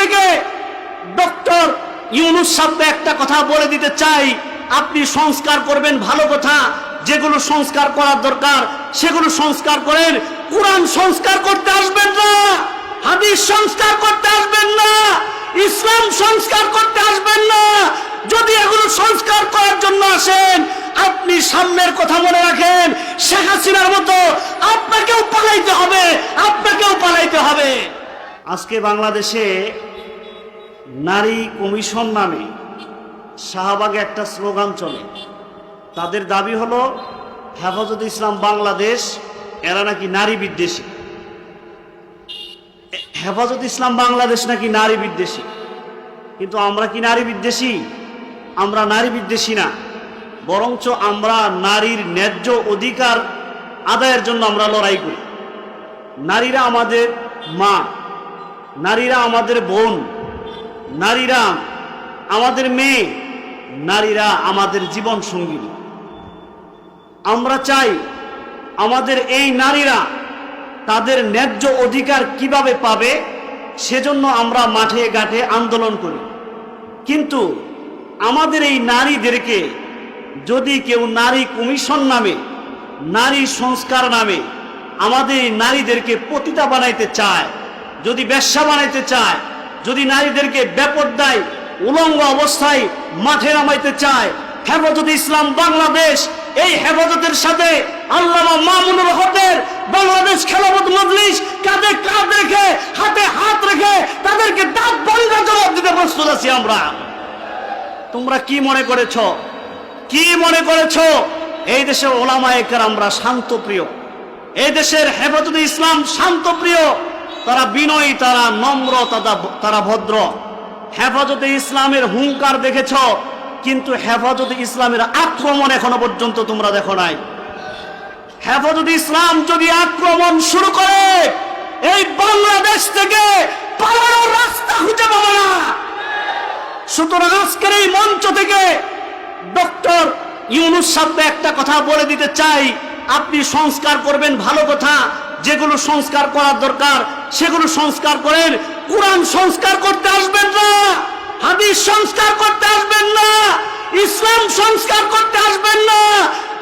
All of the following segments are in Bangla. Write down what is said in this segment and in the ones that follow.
থেকে ডক্টর ইউনূস সাহেব একটা কথা বলে দিতে চাই, আপনি সংস্কার করবেন ভালো কথা, যেগুলো সংস্কার করার দরকার সেগুলো সংস্কার করেন। কোরআন সংস্কার করতে আসবেন না, হাদিস সংস্কার করতে আসবেন না, ইসলাম সংস্কার করতে আসবেন না। যদি এগুলো সংস্কার করার জন্য আসেন, আপনি সামনের কথা মনে রাখেন, শেখ হাসিনার মতো আপনাকেও পালাইতে হবে, আপনাকেও পালাইতে হবে। আজকে বাংলাদেশে নারী কমিশন নামে শাহবাগে একটা স্লোগান চলে। তাদের দাবি হলো হেফাজতে ইসলাম বাংলাদেশ এরা নাকি নারী বিদ্বেষী। হেফাজতে ইসলাম বাংলাদেশ নাকি নারী বিদ্বেষী, কিন্তু আমরা কি নারী বিদ্বেষী? আমরা নারী বিদ্বেষী না, বরঞ্চ আমরা নারীর ন্যায্য অধিকার আদায়ের জন্য আমরা লড়াই করি। নারীরা আমাদের মা, নারীরা আমাদের বোন, নারীরা আমাদের মেয়ে, নারীরা আমাদের জীবন সঙ্গিনী। আমরা চাই আমাদের এই নারীরা তাদের ন্যায্য অধিকার কিভাবে পাবে, সেজন্য আমরা মাঠে ঘাটে আন্দোলন করি। কিন্তু আমাদের এই নারীদেরকে যদি কেউ নারী কমিশন নামে, নারী সংস্কার নামে আমাদের এই নারীদেরকে পতিতা বানাইতে চায়, যদি বেশ্যা বানাইতে চায়, যদি নারীদেরকে বেপরদায় উলঙ্গ অবস্থায় মাঠে নামাইতে চায়, হেফাজতে ইসলাম বাংলাদেশ এই হেফাজতের সাথে আল্লামা মামুনুল হকের বাংলাদেশ খেলাফত মজলিস কাঁধে কাঁধ রেখে হাতে হাত রেখে তাদেরকে দাঁত ভাঙা জবাব দিতে প্রস্তুত আছি আমরা। তোমরা কি মনে করেছ, কি মনে করেছ এই দেশের ওলামায়ে কেরামরা শান্তপ্রিয়, এই দেশের হেফাজতে ইসলাম শান্তপ্রিয়, তারা বিনয়ী, তারা নম্র, তারা ভদ্র। হেফাজতে ইসলামের হুঙ্কার দেখেছ, কিন্তু হেফাজতে ইসলামের আক্রমণ এখনো পর্যন্ত তোমরা দেখো নাই। হেফাজতে ইসলাম যদি আক্রমণ শুরু করে, এই বাংলাদেশ থেকে পালানোর রাস্তা খুঁজে পাবে না। সুতরাং আজকের এই মঞ্চ থেকে ডক্টর ইউনূস সাহেব একটা কথা বলে দিতে চাই, আপনি সংস্কার করবেন ভালো কথা, যেগুলো সংস্কার করার দরকার সেগুলো সংস্কার করেন। কোরআন সংস্কার করতে আসবেন না, হাদিস সংস্কার করতে আসবেন না, ইসলাম সংস্কার করতে আসবেন না।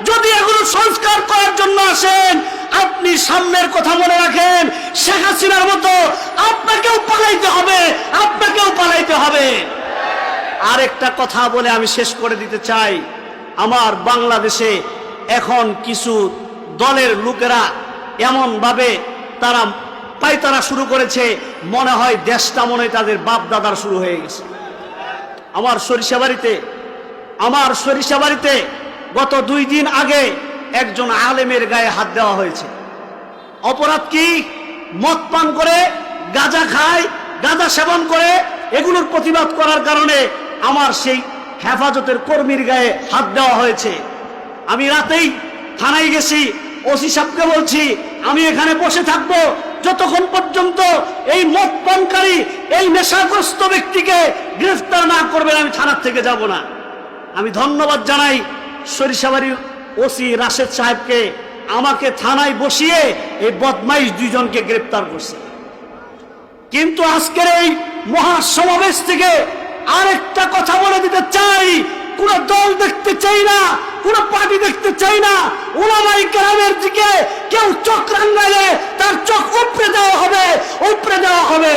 যদি এগুলো সংস্কার করার জন্য আসেন, আপনি সামনের কথা মনে রাখেন, শেখ হাসিনার মতো আপনাকেও পালাইতে হবে, আপনাকেও পালাইতে হবে। আর একটা কথা বলে আমি শেষ করে দিতে চাই, আমার বাংলাদেশে এখন কিছু দলের লোকেরা এমন ভাবে তারা পায়তারা শুরু করেছে, মনে হয় দেশটা মনে হয় তাদের বাপ দাদার শুরু হয়ে গেছে। আমার সরিষাবাড়িতে গত 2 দিন আগে একজন আলেমের গায়ে হাত দেওয়া হয়েছে। অপরাধ কি? মদ পান করে, গাঁজা খায়, গাঁজা সেবন করে, এগুলোর প্রতিবাদ করার কারণে আমার সেই হেফাজতের কর্মীর গায়ে হাত দেওয়া হয়েছে। আমি রাতেই থানায় গেছি, ওসি সাহেবকে বলছি আমি এখানে বসে থাকবো যতক্ষণ পর্যন্ত এই মদ পানকারী, এই নেশাগ্রস্ত ব্যক্তিকে গ্রেফতার না করবেন আমি থানার থেকে যাব না। আমি ধন্যবাদ জানাই সরিষাবাড়ির ওসি রাশেদ সাহেবকে, আমাকে থানায় বসিয়ে এই বদমাইশ 2 জনকে গ্রেফতার করছে। কিন্তু আজকের এই মহাসমাবেশ থেকে আরেকটা কথা বলে দিতে চাই, কোন দল দেখতে চাই না, কোন পার্টি দেখতে চাই না। উলামায়ে কেরামের দিকে কেউ চোখ রাঙালে তার চোখ উপড়ে দেওয়া হবে, উপড়ে দেওয়া হবে।